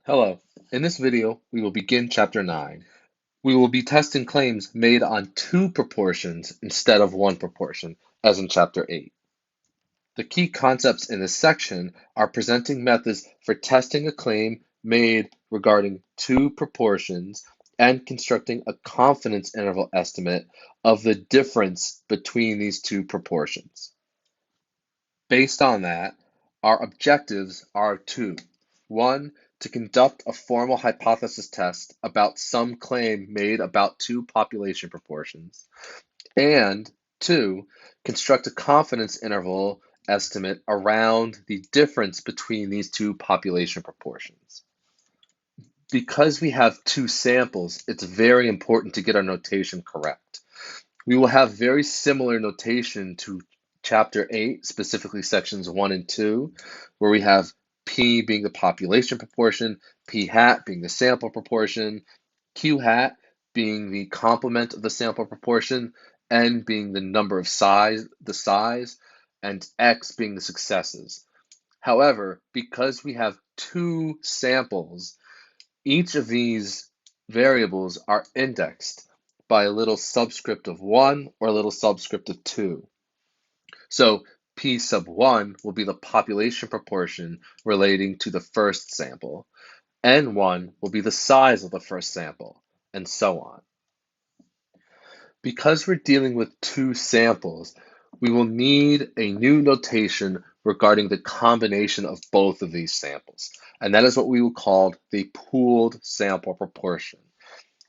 Hello. In this video, we will begin Chapter 9. We will be testing claims made on two proportions instead of one proportion, as in Chapter 8. The key concepts in this section are presenting methods for testing a claim made regarding two proportions and constructing a confidence interval estimate of the difference between these two proportions. Based on that, our objectives are two. One, to conduct a formal hypothesis test about some claim made about two population proportions. And two, construct a confidence interval estimate around the difference between these two population proportions. Because we have two samples, it's very important to get our notation correct. We will have very similar notation to Chapter 8, specifically sections 1 and 2, where we have P being the population proportion, P hat being the sample proportion, Q hat being the complement of the sample proportion, N being the number of size, and X being the successes. However, because we have two samples, each of these variables are indexed by a little subscript of 1 or a little subscript of 2. So P sub 1 will be the population proportion relating to the first sample. N1 will be the size of the first sample, and so on. Because we're dealing with two samples, we will need a new notation regarding the combination of both of these samples. And that is what we will call the pooled sample proportion,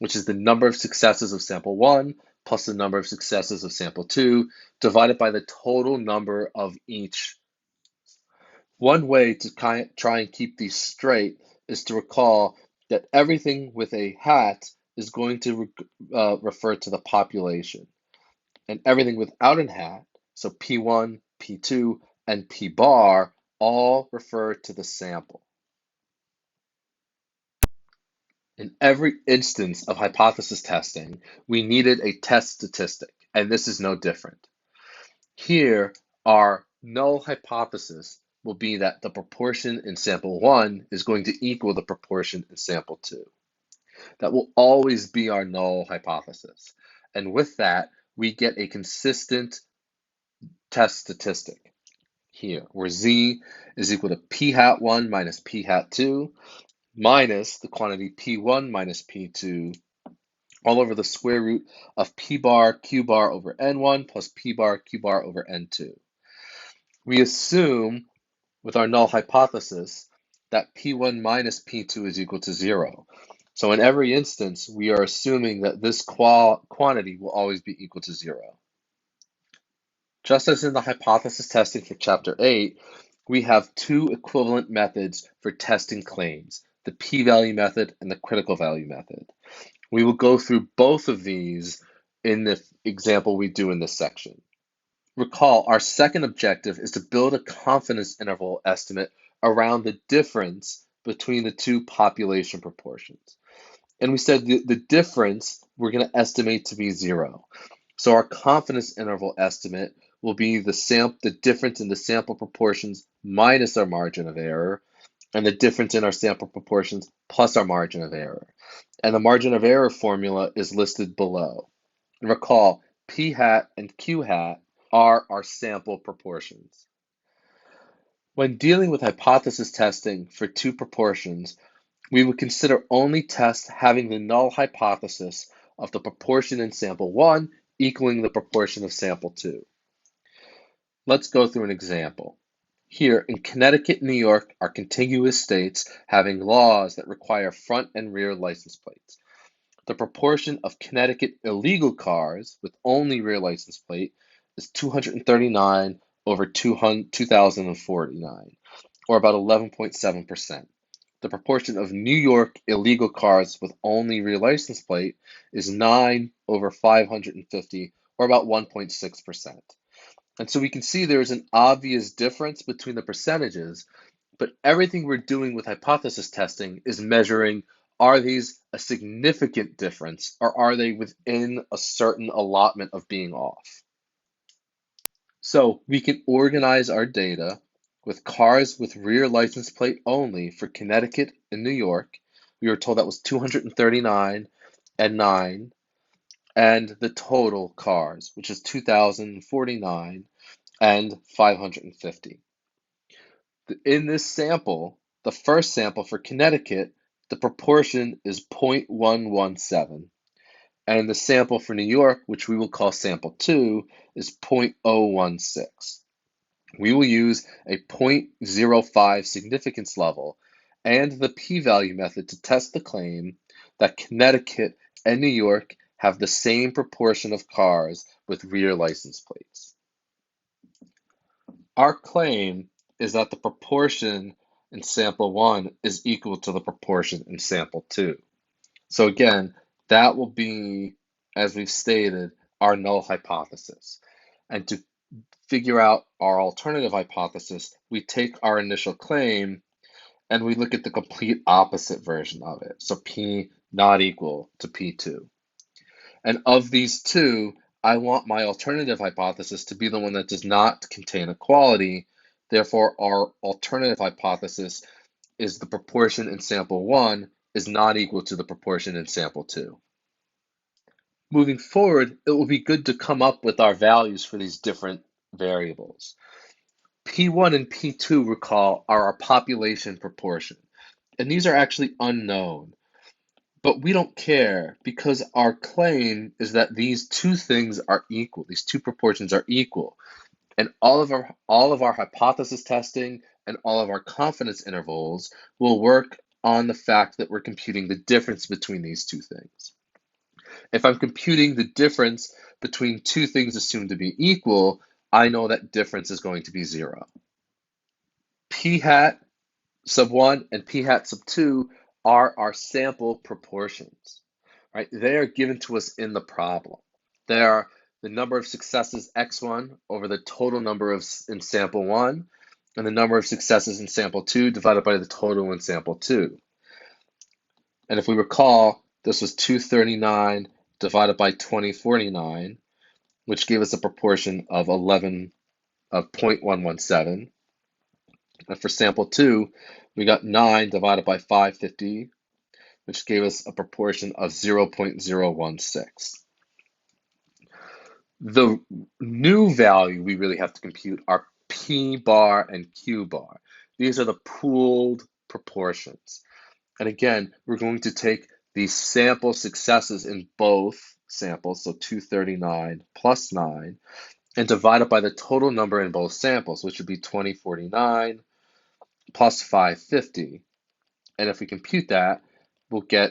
which is the number of successes of sample 1 plus the number of successes of sample 2 divided by the total number of each. One way to try and keep these straight is to recall that everything with a hat is going to refer to the population, and everything without a hat, so P1, P2, and P bar, all refer to the sample. In every instance of hypothesis testing, we needed a test statistic, and this is no different. Here, our null hypothesis will be that the proportion in sample 1 is going to equal the proportion in sample 2. That will always be our null hypothesis. And with that, we get a consistent test statistic here, where Z is equal to P hat 1 minus P hat 2 minus the quantity P1 minus P2 all over the square root of P bar Q bar over N1 plus P bar Q bar over N2. We assume with our null hypothesis that P1 minus P2 is equal to 0. So in every instance, we are assuming that this quantity will always be equal to 0. Just as in the hypothesis testing for Chapter 8, we have two equivalent methods for testing claims, the p-value method and the critical value method. We will go through both of these in the example we do in this section. Recall, our second objective is to build a confidence interval estimate around the difference between the two population proportions. And we said the difference we're going to estimate to be 0. So our confidence interval estimate will be the difference in the sample proportions minus our margin of error, and the difference in our sample proportions plus our margin of error. And the margin of error formula is listed below. And recall, P hat and Q hat are our sample proportions. When dealing with hypothesis testing for two proportions, we would consider only tests having the null hypothesis of the proportion in sample 1 equaling the proportion of sample 2. Let's go through an example. Here, in Connecticut and New York are contiguous states having laws that require front and rear license plates. The proportion of Connecticut illegal cars with only rear license plate is 239 over 2,049, or about 11.7%. The proportion of New York illegal cars with only rear license plate is 9 over 550, or about 1.6%. And so we can see there's an obvious difference between the percentages, but everything we're doing with hypothesis testing is measuring, are these a significant difference or are they within a certain allotment of being off? So we can organize our data with cars with rear license plate only for Connecticut in New York. We were told that was 239 and 9, and the total cars, which is 2,049 and 550. In this sample, the first sample for Connecticut, the proportion is 0.117. And in the sample for New York, which we will call sample 2, is 0.016. We will use a 0.05 significance level and the p-value method to test the claim that Connecticut and New York have the same proportion of cars with rear license plates. Our claim is that the proportion in sample 1 is equal to the proportion in sample 2. So again, that will be, as we've stated, our null hypothesis. And to figure out our alternative hypothesis, we take our initial claim and we look at the complete opposite version of it. So P not equal to P2. And of these two, I want my alternative hypothesis to be the one that does not contain equality. Therefore, our alternative hypothesis is the proportion in sample 1 is not equal to the proportion in sample 2. Moving forward, it will be good to come up with our values for these different variables. P1 and P2, recall, are our population proportion, and these are actually unknown. But we don't care because our claim is that these two things are equal. These two proportions are equal. And all of our hypothesis testing and all of our confidence intervals will work on the fact that we're computing the difference between these two things. If I'm computing the difference between two things assumed to be equal, I know that difference is going to be 0. P hat sub 1 and P hat sub 2 are our sample proportions, right? They are given to us in the problem. They are the number of successes x1 over the total number in sample 1 and the number of successes in sample 2 divided by the total in sample 2. And if we recall, this was 239 divided by 2049, which gave us a proportion of 0.117. And for sample 2, we got 9 divided by 550, which gave us a proportion of 0.016. The new value we really have to compute are P bar and Q bar. These are the pooled proportions. And again, we're going to take the sample successes in both samples, so 239 plus 9, and divide it by the total number in both samples, which would be 2049 plus 550. And if we compute that, we'll get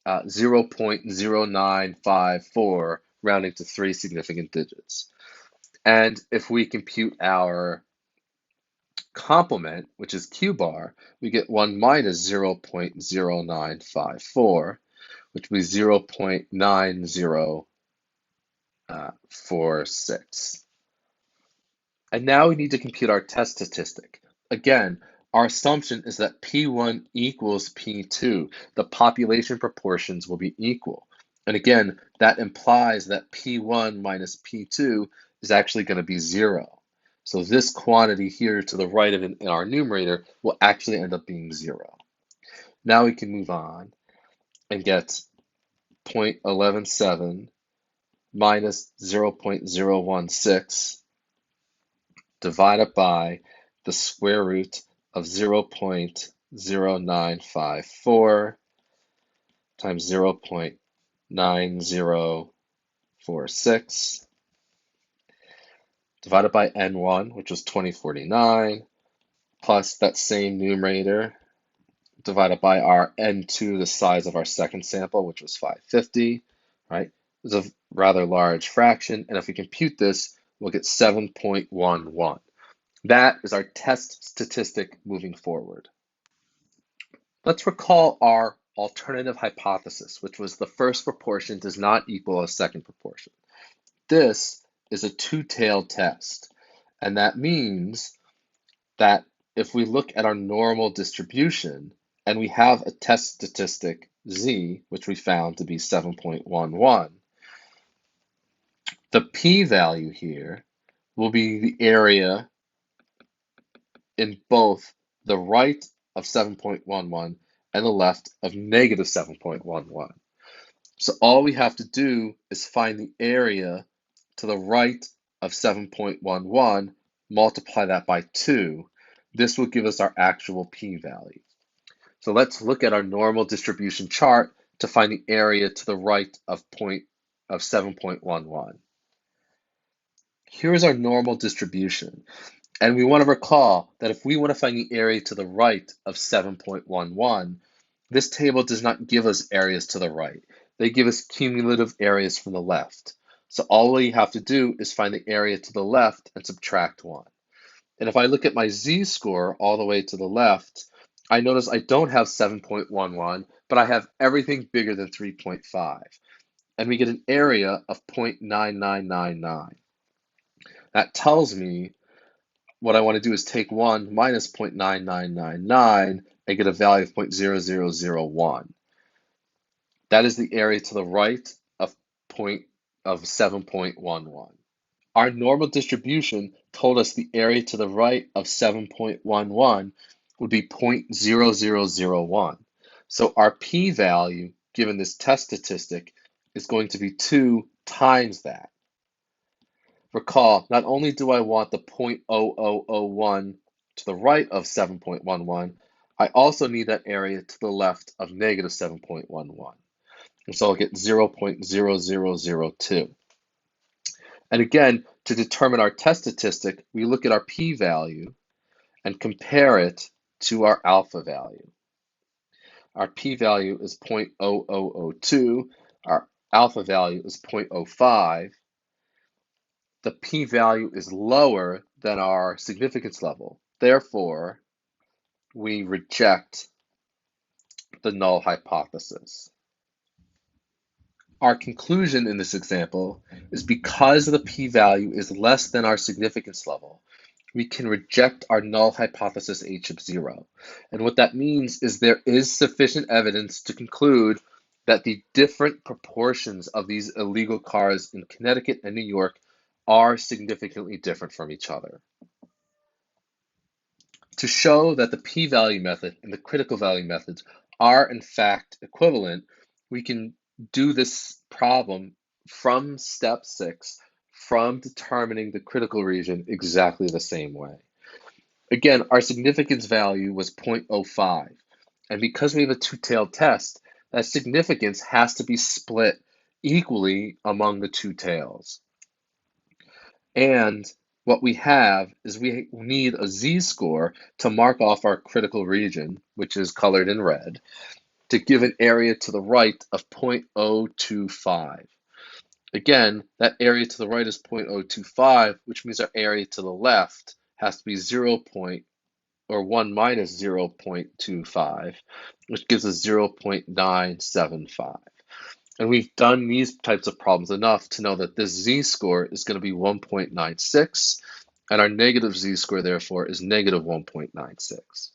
0.0954, rounding to 3 significant digits. And if we compute our complement, which is Q bar, we get 1 minus 0.0954, which would be 0.9046. And now we need to compute our test statistic. Again, our assumption is that P1 equals P2. The population proportions will be equal. And again, that implies that P1 minus P2 is actually going to be 0. So this quantity here to the right of it in our numerator will actually end up being 0. Now we can move on and get 0.117 minus 0.016 divided by the square root of 0.0954 times 0.9046 divided by N1, which was 2049, plus that same numerator divided by our N2, the size of our second sample, which was 550, right? It's a rather large fraction, and if we compute this, we'll get 7.11. That is our test statistic moving forward. Let's recall our alternative hypothesis, which was the first proportion does not equal a second proportion. This is a two-tailed test, and that means that if we look at our normal distribution and we have a test statistic z, which we found to be 7.11, the p-value here will be the area in both the right of 7.11 and the left of negative 7.11. So all we have to do is find the area to the right of 7.11, multiply that by 2. This will give us our actual p-value. So let's look at our normal distribution chart to find the area to the right of 7.11. Here's our normal distribution. And we want to recall that if we want to find the area to the right of 7.11, this table does not give us areas to the right. They give us cumulative areas from the left. So all we have to do is find the area to the left and subtract 1. And if I look at my z-score all the way to the left, I notice I don't have 7.11, but I have everything bigger than 3.5. And we get an area of 0.9999. That tells me what I want to do is take 1 minus 0.9999 and get a value of 0.0001. That is the area to the right of 7.11. Our normal distribution told us the area to the right of 7.11 would be 0.0001. So our p-value, given this test statistic, is going to be 2 times that. Recall, not only do I want the 0.0001 to the right of 7.11, I also need that area to the left of negative 7.11. And so I'll get 0.0002. And again, to determine our test statistic, we look at our p-value and compare it to our alpha value. Our p-value is 0.0002. Our alpha value is 0.05. The p-value is lower than our significance level. Therefore, we reject the null hypothesis. Our conclusion in this example is because the p-value is less than our significance level, we can reject our null hypothesis h of 0. And what that means is there is sufficient evidence to conclude that the different proportions of these illegal cars in Connecticut and New York are significantly different from each other. To show that the p-value method and the critical value methods are in fact equivalent, we can do this problem from step 6, from determining the critical region exactly the same way. Again, our significance value was 0.05, and because we have a two-tailed test, that significance has to be split equally among the two tails. And what we have is we need a z-score to mark off our critical region, which is colored in red, to give an area to the right of 0.025. Again, that area to the right is 0.025, which means our area to the left has to be 1 minus 0.25, which gives us 0.975. And we've done these types of problems enough to know that this z-score is going to be 1.96, and our negative z-score, therefore, is negative 1.96.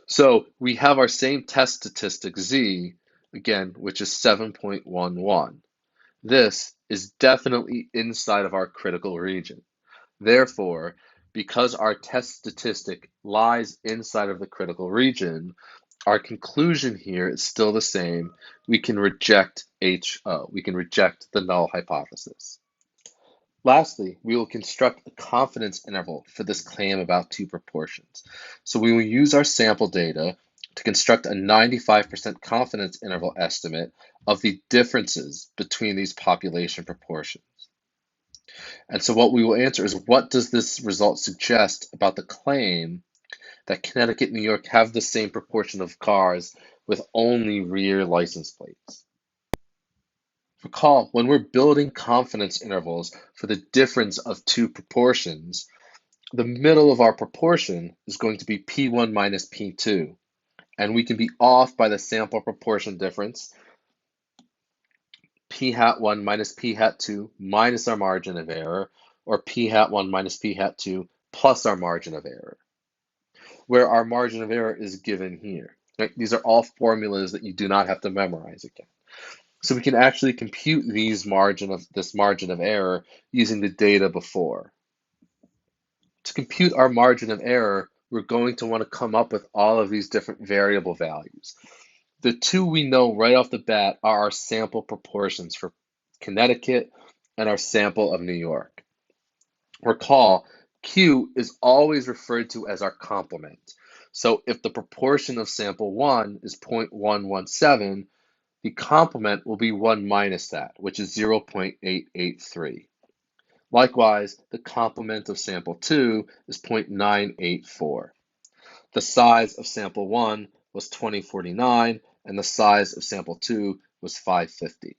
So we have our same test statistic z, again, which is 7.11. This is definitely inside of our critical region. Therefore, because our test statistic lies inside of the critical region, our conclusion here is still the same. We can reject HO. We can reject the null hypothesis. Lastly, we will construct a confidence interval for this claim about two proportions. So we will use our sample data to construct a 95% confidence interval estimate of the differences between these population proportions. And so what we will answer is, what does this result suggest about the claim that Connecticut and New York have the same proportion of cars with only rear license plates? Recall, when we're building confidence intervals for the difference of two proportions, the middle of our proportion is going to be P1 minus P2. And we can be off by the sample proportion difference, P hat 1 minus P hat 2 minus our margin of error, or P hat 1 minus P hat 2 plus our margin of error, where our margin of error is given here. Right? These are all formulas that you do not have to memorize again. So we can actually compute this margin of error using the data before. To compute our margin of error, we're going to want to come up with all of these different variable values. The two we know right off the bat are our sample proportions for Connecticut and our sample of New York. Recall, Q is always referred to as our complement. So if the proportion of sample 1 is 0.117, the complement will be 1 minus that, which is 0.883. Likewise, the complement of sample 2 is 0.984. The size of sample 1 was 2049, and the size of sample 2 was 550.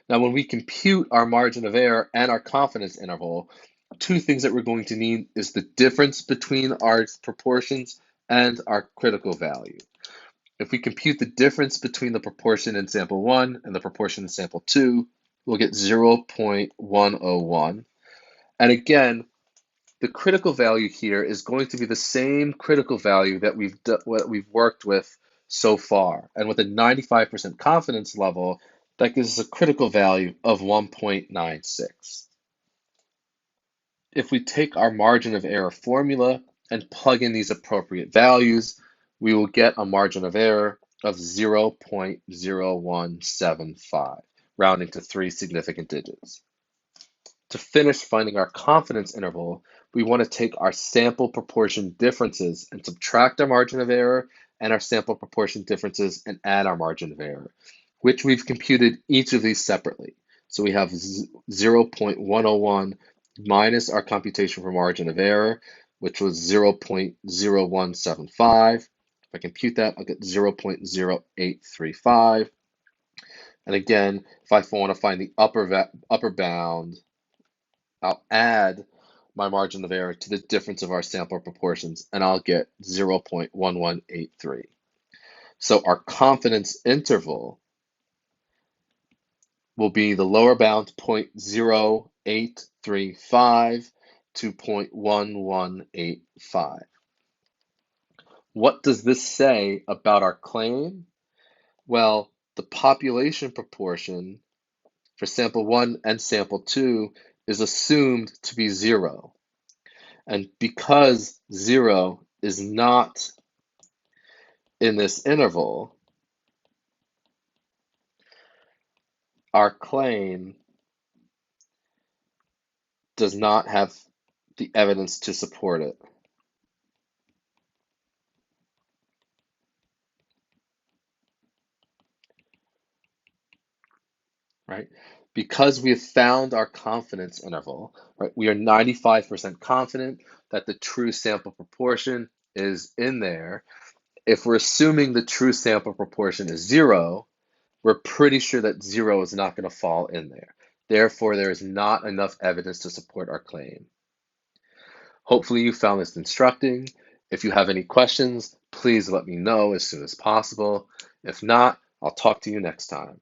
Now, when we compute our margin of error and our confidence interval, two things that we're going to need is the difference between our proportions and our critical value. If we compute the difference between the proportion in sample 1 and the proportion in sample 2, we'll get 0.101. And again, the critical value here is going to be the same critical value that we've worked with so far. And with a 95% confidence level, that gives us a critical value of 1.96. If we take our margin of error formula and plug in these appropriate values, we will get a margin of error of 0.0175, rounding to 3 significant digits. To finish finding our confidence interval, we want to take our sample proportion differences and subtract our margin of error and our sample proportion differences and add our margin of error, which we've computed each of these separately. So we have 0.101 minus our computation for margin of error, which was 0.0175. If I compute that, I'll get 0.0835. And again, if I want to find the upper bound, I'll add my margin of error to the difference of our sample proportions, and I'll get 0.1183. So our confidence interval will be the lower bound 0.0835 to 0.1185. What does this say about our claim? Well, the population proportion for sample 1 and sample 2 is assumed to be 0. And because 0 is not in this interval, our claim does not have the evidence to support it. Right? Because we have found our confidence interval, right? We are 95% confident that the true sample proportion is in there. If we're assuming the true sample proportion is 0, we're pretty sure that 0 is not going to fall in there. Therefore, there is not enough evidence to support our claim. Hopefully you found this instructing. If you have any questions, please let me know as soon as possible. If not, I'll talk to you next time.